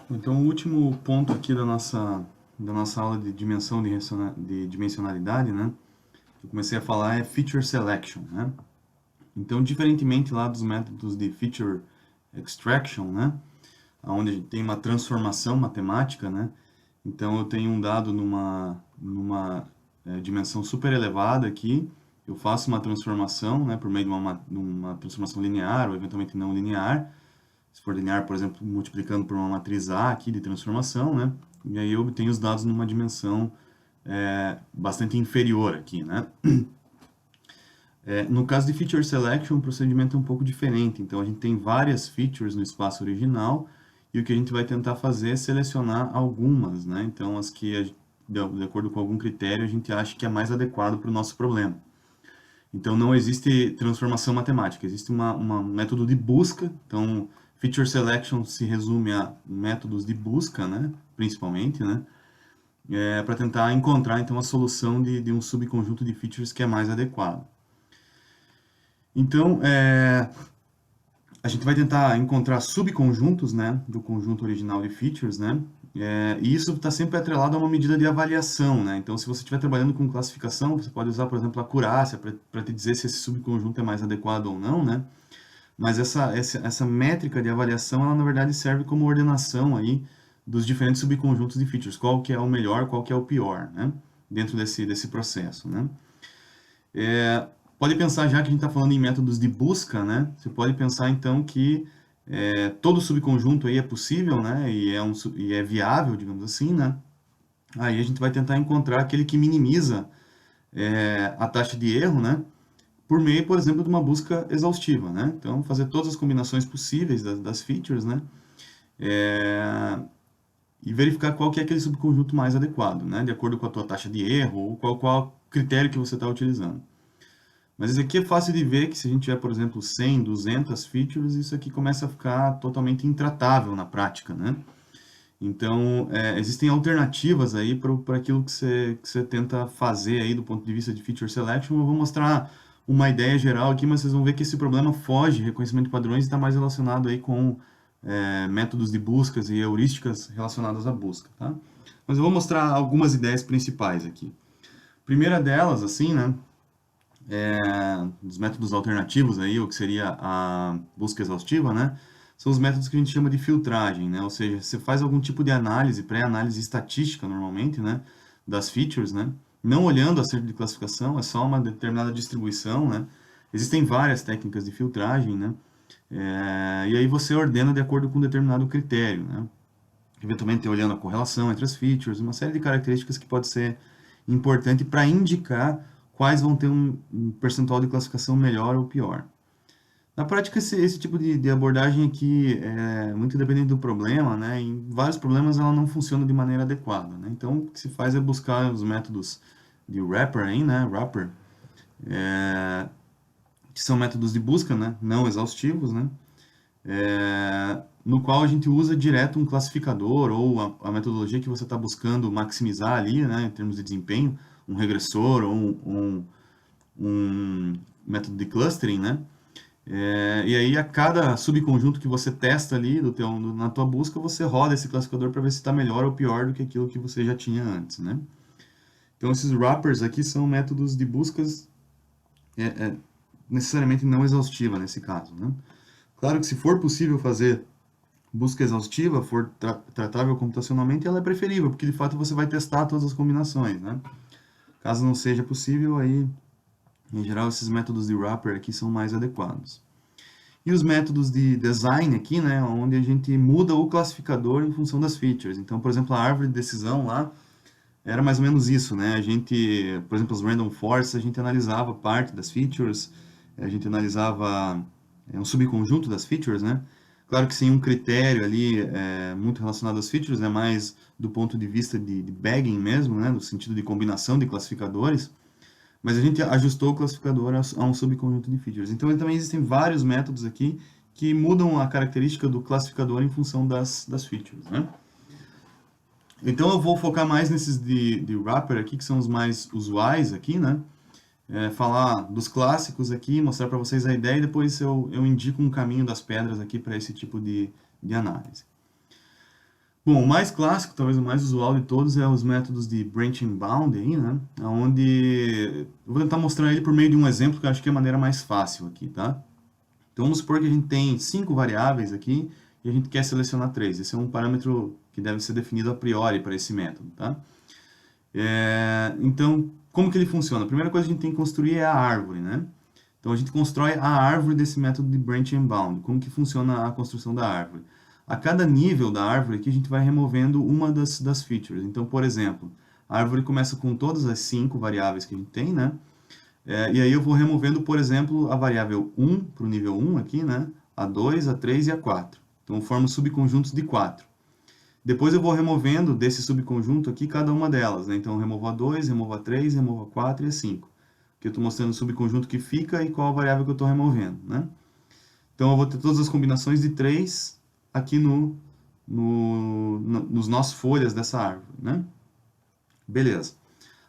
Então, o último ponto aqui da nossa aula de dimensão de dimensionalidade, né? Que eu comecei a falar é Feature Selection, né? Então, diferentemente lá dos métodos de Feature Extraction, né? Onde a gente tem uma transformação matemática, né? Então, eu tenho um dado numa dimensão super elevada aqui, eu faço uma transformação, né? Por meio de uma transformação linear ou eventualmente não linear, se for linear, por exemplo, multiplicando por uma matriz A aqui de transformação, né? E aí eu obtenho os dados numa dimensão bastante inferior aqui, né? No caso de Feature Selection, o procedimento é um pouco diferente. Então, a gente tem várias features no espaço original e o que a gente vai tentar fazer é selecionar algumas, né? Então, as que, de acordo com algum critério, a gente acha que é mais adequado para o nosso problema. Então, não existe transformação matemática, existe um método de busca. Então, Feature Selection se resume a métodos de busca, né? Principalmente, né? Para tentar encontrar, então, a solução de um subconjunto de features que é mais adequado. Então, a gente vai tentar encontrar subconjuntos, né, do conjunto original de features, né, e isso está sempre atrelado a uma medida de avaliação, né. Então, se você estiver trabalhando com classificação, você pode usar, por exemplo, a acurácia para te dizer se esse subconjunto é mais adequado ou não, né. Mas essa métrica de avaliação, ela na verdade serve como ordenação aí dos diferentes subconjuntos de features, qual que é o melhor, qual que é o pior, né, dentro desse processo, né. Pode pensar, já que a gente está falando em métodos de busca, né? Você pode pensar então que todo subconjunto aí é possível, né? E é viável, digamos assim, né? Aí a gente vai tentar encontrar aquele que minimiza a taxa de erro, né? Por meio, por exemplo, de uma busca exaustiva, né? Então, fazer todas as combinações possíveis das features, né? E verificar qual que é aquele subconjunto mais adequado, né? De acordo com a tua taxa de erro ou qual critério que você está utilizando. Mas isso aqui é fácil de ver que se a gente tiver, por exemplo, 100, 200 features, isso aqui começa a ficar totalmente intratável na prática, né? Então, existem alternativas aí para aquilo que você tenta fazer aí do ponto de vista de feature selection. Eu vou mostrar uma ideia geral aqui, mas vocês vão ver que esse problema foge de reconhecimento de padrões e está mais relacionado aí com métodos de buscas e heurísticas relacionadas à busca, tá? Mas eu vou mostrar algumas ideias principais aqui. Primeira delas, assim, né? Dos métodos alternativos aí, o que seria a busca exaustiva, né? São os métodos que a gente chama de filtragem, né? Ou seja, você faz algum tipo de análise, pré-análise estatística normalmente, né? Das features, né? Não olhando acerto de classificação, é só uma determinada distribuição, né? Existem várias técnicas de filtragem, né? E aí você ordena de acordo com um determinado critério, né? Eventualmente olhando a correlação entre as features, uma série de características que pode ser importante para indicar quais vão ter um percentual de classificação melhor ou pior. Na prática, esse tipo de abordagem aqui é muito dependente do problema, né? Em vários problemas ela não funciona de maneira adequada, né? Então, o que se faz é buscar os métodos de wrapper, aí, né? Wrapper, que são métodos de busca, né? Não exaustivos, né? No qual a gente usa direto um classificador ou a metodologia que você está buscando maximizar ali, né, em termos de desempenho, um regressor ou um método de clustering, né? E aí a cada subconjunto que você testa ali na tua busca, você roda esse classificador para ver se está melhor ou pior do que aquilo que você já tinha antes, né? Então esses wrappers aqui são métodos de buscas necessariamente não exaustiva nesse caso, né? Claro que se for possível fazer busca exaustiva, for tratável computacionalmente, ela é preferível, porque de fato você vai testar todas as combinações, né? Caso não seja possível, aí, em geral, esses métodos de wrapper aqui são mais adequados. E os métodos de design aqui, né, onde a gente muda o classificador em função das features. Então, por exemplo, a árvore de decisão lá era mais ou menos isso, né? A gente, por exemplo, os random forests, a gente analisava parte das features, a gente analisava um subconjunto das features, né? Claro que sem um critério ali muito relacionado às features, é mais do ponto de vista de bagging mesmo, né? No sentido de combinação de classificadores, mas a gente ajustou o classificador a um subconjunto de features. Então, também existem vários métodos aqui que mudam a característica do classificador em função das features, né? Então eu vou focar mais nesses de wrapper aqui, que são os mais usuais aqui, né? Falar dos clássicos aqui, mostrar para vocês a ideia e depois eu indico um caminho das pedras aqui para esse tipo de análise. Bom, o mais clássico, talvez o mais usual de todos, é os métodos de branch and bound aí, né? Onde eu vou tentar mostrar ele por meio de um exemplo que eu acho que é a maneira mais fácil aqui, tá? Então vamos supor que a gente tem 5 variáveis aqui e a gente quer selecionar 3. Esse é um parâmetro que deve ser definido a priori para esse método, tá? Então, como que ele funciona? A primeira coisa que a gente tem que construir é a árvore, né? Então a gente constrói a árvore desse método de branch and bound. Como que funciona a construção da árvore? A cada nível da árvore aqui a gente vai removendo uma das features. Então, por exemplo, a árvore começa com todas as 5 variáveis que a gente tem, né? E aí eu vou removendo, por exemplo, a variável 1 para o nível 1 aqui, né? A 2, a 3 e a 4. Então eu formo subconjuntos de 4. Depois eu vou removendo desse subconjunto aqui cada uma delas, né? Então eu removo a 2, removo a 3, removo a 4 e a 5. Que eu estou mostrando o subconjunto que fica e qual a variável que eu estou removendo, né? Então eu vou ter todas as combinações de 3 aqui nos nossos folhas dessa árvore, né? Beleza.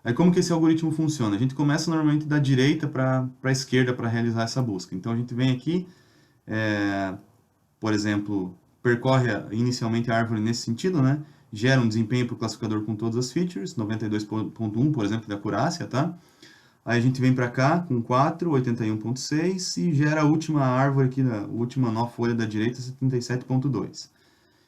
Aí como que esse algoritmo funciona? A gente começa normalmente da direita para a esquerda para realizar essa busca. Então a gente vem aqui, por exemplo, percorre inicialmente a árvore nesse sentido, né? Gera um desempenho para o classificador com todas as features, 92.1, por exemplo, de acurácia, tá? Aí a gente vem para cá com 4, 81.6 e gera a última árvore aqui, a última nó folha da direita, 77.2.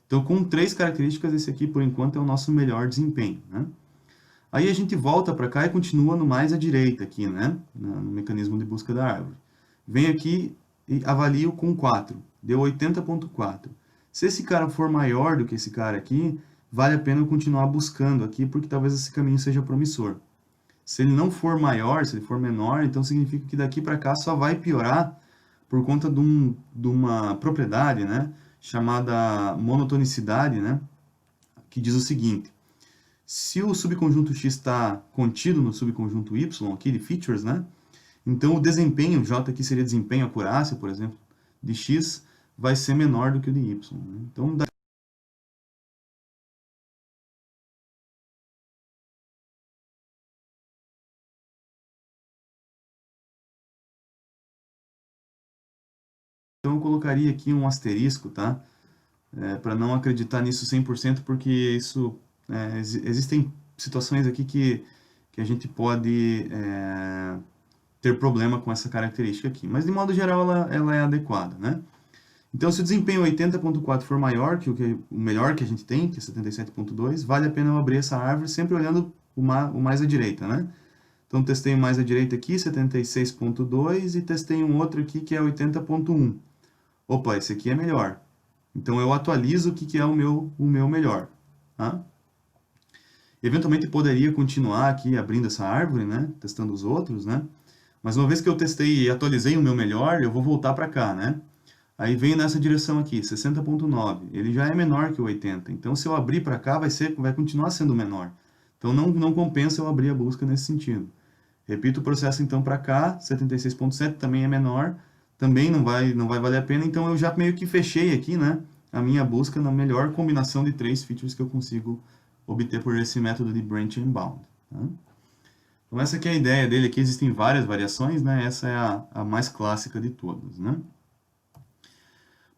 Então, com 3 características, esse aqui, por enquanto, é o nosso melhor desempenho, né? Aí a gente volta para cá e continua no mais à direita aqui, né? No mecanismo de busca da árvore. Vem aqui e avalio com 4. Deu 80.4. Se esse cara for maior do que esse cara aqui, vale a pena eu continuar buscando aqui, porque talvez esse caminho seja promissor. Se ele não for maior, se ele for menor, então significa que daqui para cá só vai piorar por conta de uma propriedade, né? Chamada monotonicidade, né? Que diz o seguinte: se o subconjunto X está contido no subconjunto Y aqui de features, né? Então o desempenho, J aqui seria desempenho, acurácia, por exemplo, de X, vai ser menor do que o de Y, né? Então, eu colocaria aqui um asterisco, tá? Para não acreditar nisso 100%, porque isso, existem situações aqui que a gente pode ter problema com essa característica aqui. Mas, de modo geral, ela é adequada, né? Então, se o desempenho 80.4 for maior que o melhor que a gente tem, que é 77.2, vale a pena eu abrir essa árvore sempre olhando o mais à direita, né? Então, testei o mais à direita aqui, 76.2, e testei um outro aqui que é 80.1. Opa, esse aqui é melhor. Então, eu atualizo o que é o meu melhor, tá? Eventualmente, poderia continuar aqui abrindo essa árvore, né? Testando os outros, né? Mas uma vez que eu testei e atualizei o meu melhor, eu vou voltar para cá, né? Aí vem nessa direção aqui, 60.9. Ele já é menor que o 80. Então, se eu abrir para cá, vai continuar sendo menor. Então, não compensa eu abrir a busca nesse sentido. Repito o processo, então, para cá, 76.7 também é menor. Também não vai valer a pena. Então, eu já meio que fechei aqui, né? A minha busca na melhor combinação de 3 features que eu consigo obter por esse método de branch and bound, tá? Então, essa aqui é a ideia dele. Aqui existem várias variações, né? Essa é a mais clássica de todas, né?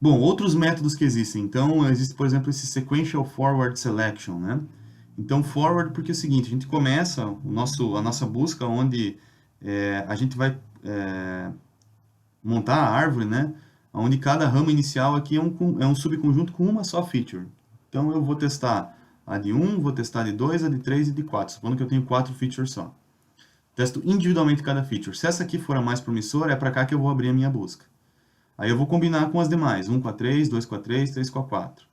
Bom, outros métodos que existem. Então, existe, por exemplo, esse Sequential Forward Selection, né? Então, forward porque é o seguinte, a gente começa a nossa busca onde a gente vai montar a árvore, né? Onde cada ramo inicial aqui é um subconjunto com uma só feature. Então, eu vou testar a de 1, vou testar a de 2, a de 3 e de 4, supondo que eu tenho 4 features só. Testo individualmente cada feature. Se essa aqui for a mais promissora, é para cá que eu vou abrir a minha busca. Aí eu vou combinar com as demais, 1 com a 3, 2 com a 3, 3 com a 4.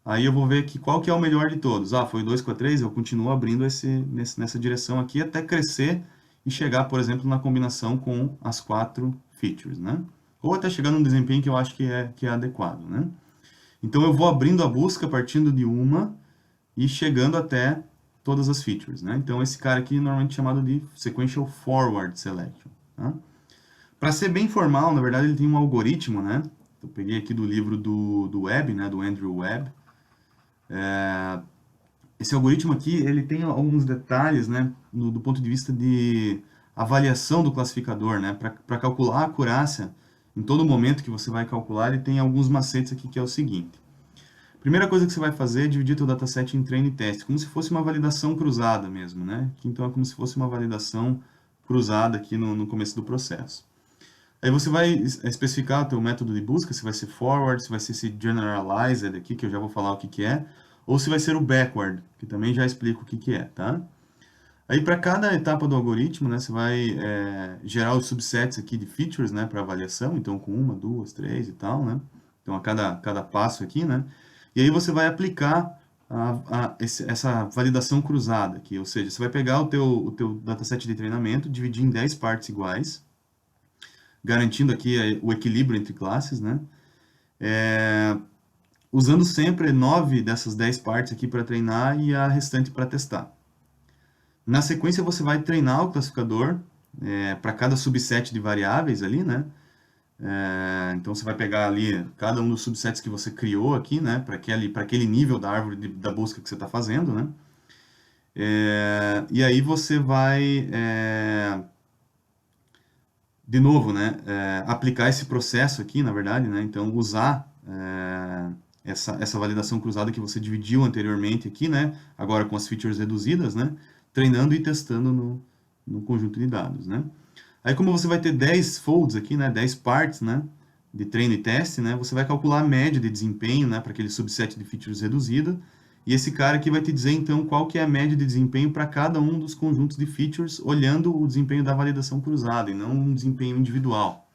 Aí eu vou ver qual que é o melhor de todos. Ah, foi 2 com a 3, eu continuo abrindo nessa direção aqui até crescer e chegar, por exemplo, na combinação com as 4 features, né? Ou até chegar num desempenho que eu acho que é adequado, né? Então eu vou abrindo a busca partindo de uma e chegando até todas as features, né? Então esse cara aqui é normalmente chamado de Sequential Forward Selection, tá? Para ser bem formal, na verdade, ele tem um algoritmo, né? Eu peguei aqui do livro do Webb, né? Do Andrew Webb. Esse algoritmo aqui, ele tem alguns detalhes, né? Do ponto de vista de avaliação do classificador, né? Para calcular a acurácia, em todo momento que você vai calcular, ele tem alguns macetes aqui que é o seguinte. Primeira coisa que você vai fazer é dividir teu dataset em treino e teste, como se fosse uma validação cruzada mesmo, né? Então é como se fosse uma validação cruzada aqui no começo do processo. Aí você vai especificar o teu método de busca, se vai ser forward, se vai ser esse generalized aqui, que eu já vou falar o que que é, ou se vai ser o backward, que também já explico o que que é, tá? Aí para cada etapa do algoritmo, né, você vai gerar os subsets aqui de features, né, para avaliação, então com uma, duas, três e tal, né? Então a cada passo aqui, né? E aí você vai aplicar essa validação cruzada aqui, ou seja, você vai pegar o teu dataset de treinamento, dividir em 10 partes iguais, garantindo aqui o equilíbrio entre classes, né? Usando sempre 9 dessas 10 partes aqui para treinar e a restante para testar. Na sequência, você vai treinar o classificador para cada subset de variáveis ali, né? Então, você vai pegar ali cada um dos subsets que você criou aqui, né? Para aquele nível da árvore da busca que você está fazendo, né? E aí você vai, de novo, né? Aplicar esse processo aqui, na verdade, né? Então, usar essa validação cruzada que você dividiu anteriormente aqui, né? Agora com as features reduzidas, né? Treinando e testando no conjunto de dados, né? Aí como você vai ter 10 folds aqui, né? 10 partes, né? De treino e teste, né? Você vai calcular a média de desempenho, né? Para aquele subset de features reduzida. E esse cara aqui vai te dizer, então, qual que é a média de desempenho para cada um dos conjuntos de features, olhando o desempenho da validação cruzada, e não um desempenho individual.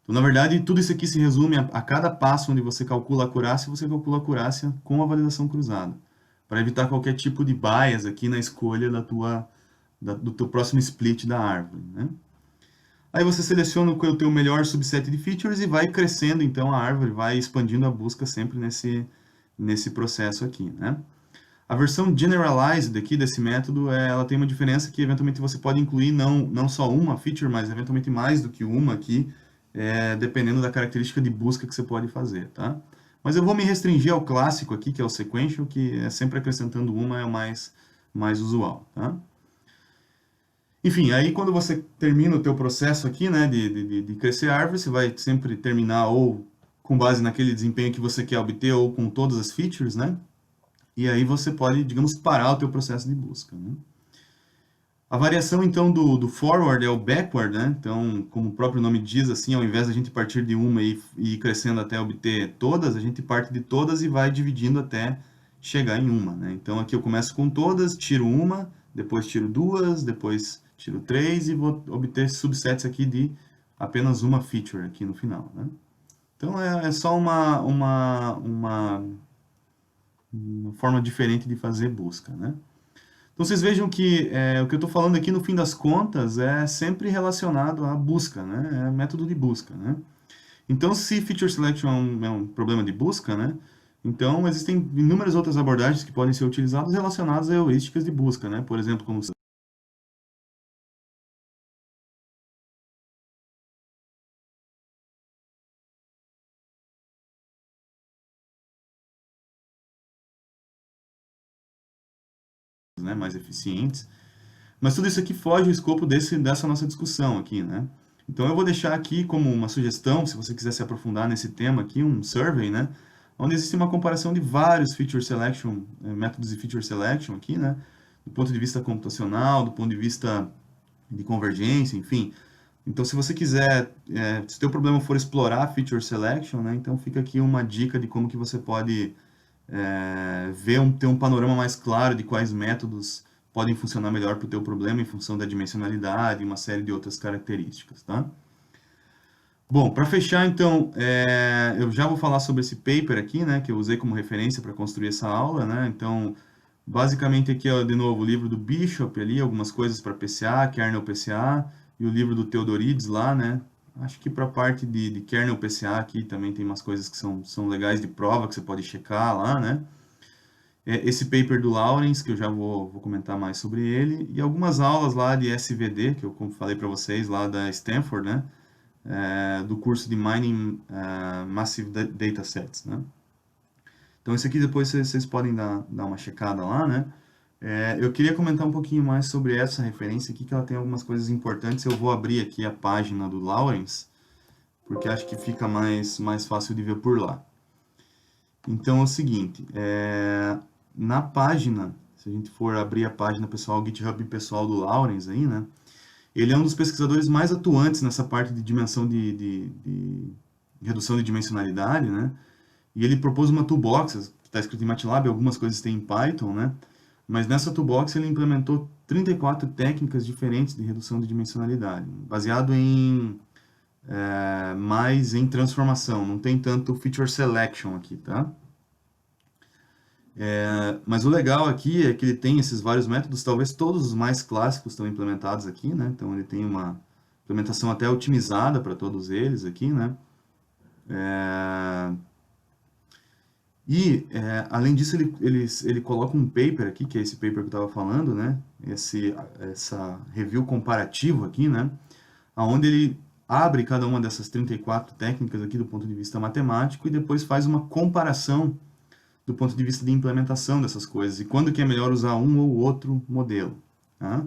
Então, na verdade, tudo isso aqui se resume a cada passo onde você calcula a acurácia, você calcula a acurácia com a validação cruzada, para evitar qualquer tipo de bias aqui na escolha do teu próximo split da árvore, né? Aí você seleciona o teu melhor subset de features e vai crescendo, então, a árvore, vai expandindo a busca sempre nesse processo aqui, né? A versão generalized aqui desse método, ela tem uma diferença que, eventualmente, você pode incluir não só uma feature, mas, eventualmente, mais do que uma aqui, dependendo da característica de busca que você pode fazer, tá? Mas eu vou me restringir ao clássico aqui, que é o sequential, que é sempre acrescentando uma, é o mais usual, tá? Enfim, aí quando você termina o teu processo aqui, né, de crescer a árvore, você vai sempre terminar ou com base naquele desempenho que você quer obter ou com todas as features, né? E aí você pode, digamos, parar o teu processo de busca, né? A variação, então, do forward é o backward, né? Então, como o próprio nome diz, assim, ao invés de a gente partir de uma e ir crescendo até obter todas, a gente parte de todas e vai dividindo até chegar em uma, né? Então, aqui eu começo com todas, tiro uma, depois tiro duas, depois tiro três e vou obter subsets aqui de apenas uma feature aqui no final, né? Então, é só uma forma diferente de fazer busca, né? Então vocês vejam que o que eu estou falando aqui, no fim das contas, é sempre relacionado à busca, né? É método de busca, né? Então, se feature selection é um problema de busca, né? Então, existem inúmeras outras abordagens que podem ser utilizadas relacionadas a heurísticas de busca, né? Por exemplo, como né, mais eficientes. Mas tudo isso aqui foge do escopo dessa nossa discussão aqui, né? Então eu vou deixar aqui como uma sugestão, se você quiser se aprofundar nesse tema aqui, um survey, né? Onde existe uma comparação de vários feature selection, métodos de feature selection aqui, né? Do ponto de vista computacional, do ponto de vista de convergência, enfim. Então, se você quiser, se o teu problema for explorar feature selection, né? Então fica aqui uma dica de como que você pode ter um panorama mais claro de quais métodos podem funcionar melhor para o teu problema em função da dimensionalidade e uma série de outras características, tá? Bom, para fechar, então, eu já vou falar sobre esse paper aqui, né, que eu usei como referência para construir essa aula, né? Então, basicamente aqui, ó, de novo, o livro do Bishop ali, algumas coisas para PCA, kernel PCA, e o livro do Theodorides lá, né? Acho que para a parte de kernel PCA aqui também tem umas coisas que são legais de prova que você pode checar lá, né? Esse paper do Lawrence, que eu já vou comentar mais sobre ele, e algumas aulas lá de SVD, que eu como falei para vocês, lá da Stanford, né? Do curso de Mining Massive Datasets, né? Então, isso aqui depois vocês podem dar uma checada lá, né? Eu queria comentar um pouquinho mais sobre essa referência aqui, que ela tem algumas coisas importantes. Eu vou abrir aqui a página do Lawrence, porque acho que fica mais fácil de ver por lá. Então é o seguinte, na página, se a gente for abrir a página pessoal, o GitHub pessoal do Lawrence aí, né? Ele é um dos pesquisadores mais atuantes nessa parte de dimensão de redução de dimensionalidade, né? E ele propôs uma toolbox, que está escrito em MATLAB, algumas coisas tem em Python, né? Mas nessa toolbox ele implementou 34 técnicas diferentes de redução de dimensionalidade, baseado mais em transformação, não tem tanto feature selection aqui, tá? Mas o legal aqui é que ele tem esses vários métodos, talvez todos os mais clássicos estão implementados aqui, né? Então ele tem uma implementação até otimizada para todos eles aqui, né? É, além disso, ele coloca um paper aqui, que é esse paper que eu estava falando, né? Essa review comparativo aqui, né? Onde ele abre cada uma dessas 34 técnicas aqui do ponto de vista matemático e depois faz uma comparação do ponto de vista de implementação dessas coisas e quando que é melhor usar um ou outro modelo, tá?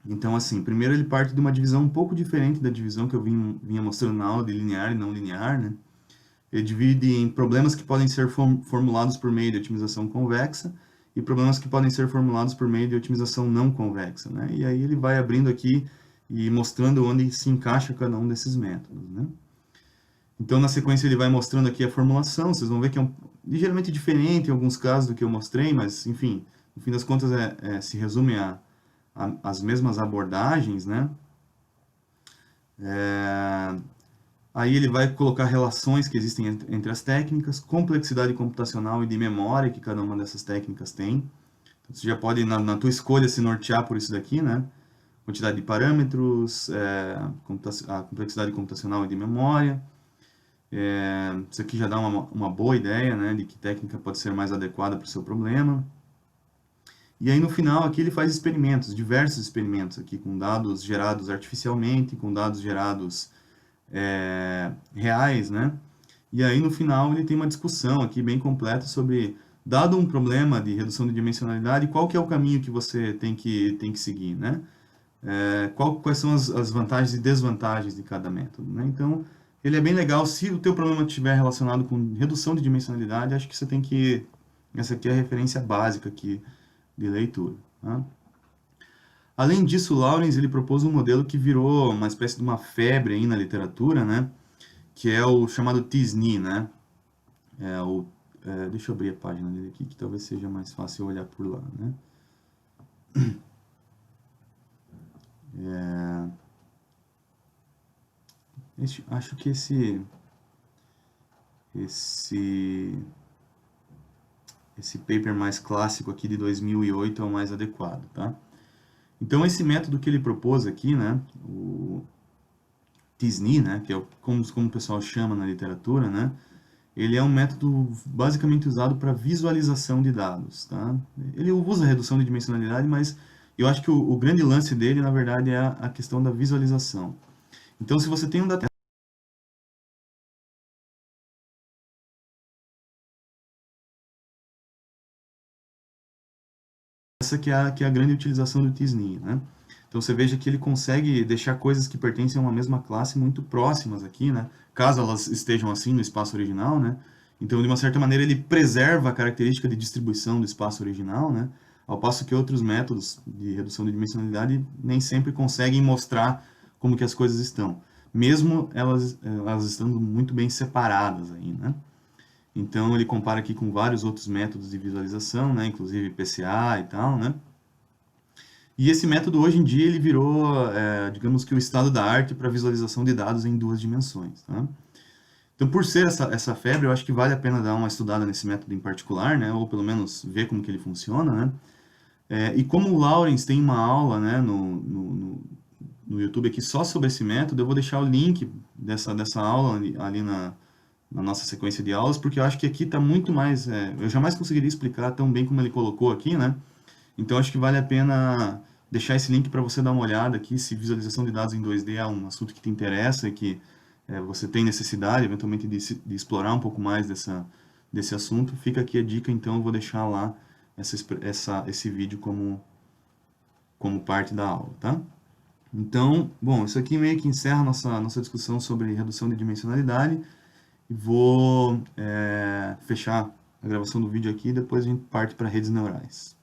Então, assim, primeiro ele parte de uma divisão um pouco diferente da divisão que eu vinha mostrando na aula de linear e não linear, né? Ele divide em problemas que podem ser formulados por meio de otimização convexa e problemas que podem ser formulados por meio de otimização não convexa, né? E aí ele vai abrindo aqui e mostrando onde se encaixa cada um desses métodos, né? Então, na sequência, ele vai mostrando aqui a formulação. Vocês vão ver que é ligeiramente diferente em alguns casos do que eu mostrei, mas, enfim, no fim das contas, se resume às mesmas abordagens, né? Aí ele vai colocar relações que existem entre as técnicas, complexidade computacional e de memória que cada uma dessas técnicas tem. Então, você já pode, na tua escolha, se nortear por isso daqui, né? Quantidade de parâmetros, a complexidade computacional e de memória. Isso aqui já dá uma boa ideia, né, de que técnica pode ser mais adequada para o seu problema. E aí no final aqui ele faz experimentos, diversos experimentos aqui com dados gerados artificialmente, com dados gerados reais, né? E aí no final ele tem uma discussão aqui bem completa sobre, dado um problema de redução de dimensionalidade, qual que é o caminho que você tem que seguir, né? Quais são as vantagens e desvantagens de cada método, né? Então, ele é bem legal. Se o teu problema estiver relacionado com redução de dimensionalidade, acho que você tem que... Essa aqui é a referência básica aqui de leitura, tá? Além disso, o Lawrence, ele propôs um modelo que virou uma espécie de uma febre aí na literatura, né? Que é o chamado t-SNE, né? Deixa eu abrir a página dele aqui, que talvez seja mais fácil olhar por lá, né? Acho que esse paper mais clássico aqui de 2008 é o mais adequado, tá? Então, esse método que ele propôs aqui, né, o t-SNE, né, que é como o pessoal chama na literatura, né, ele é um método basicamente usado para visualização de dados, tá? Ele usa redução de dimensionalidade, mas eu acho que o grande lance dele, na verdade, é a questão da visualização. Então, se você tem um data essa que é a grande utilização do t-SNE, né? Então você veja que ele consegue deixar coisas que pertencem a uma mesma classe muito próximas aqui, né? Caso elas estejam assim no espaço original, né? Então, de uma certa maneira, ele preserva a característica de distribuição do espaço original, né? Ao passo que outros métodos de redução de dimensionalidade nem sempre conseguem mostrar como que as coisas estão, mesmo elas estando muito bem separadas aí, né? Então, ele compara aqui com vários outros métodos de visualização, né? Inclusive PCA e tal, né? E esse método, hoje em dia, ele virou, digamos que o estado da arte para visualização de dados em duas dimensões, tá? Então, por ser essa febre, eu acho que vale a pena dar uma estudada nesse método em particular, né? Ou pelo menos ver como que ele funciona, né? E como o Lawrence tem uma aula, né, no YouTube aqui só sobre esse método, eu vou deixar o link dessa aula ali na nossa sequência de aulas, porque eu acho que aqui está muito mais... eu jamais conseguiria explicar tão bem como ele colocou aqui, né? Então, acho que vale a pena deixar esse link para você dar uma olhada aqui, se visualização de dados em 2D é um assunto que te interessa e que você tem necessidade, eventualmente, de explorar um pouco mais desse assunto. Fica aqui a dica, então eu vou deixar lá esse vídeo como parte da aula, tá? Então, bom, isso aqui meio que encerra a nossa discussão sobre redução de dimensionalidade. E vou fechar a gravação do vídeo aqui e depois a gente parte para redes neurais.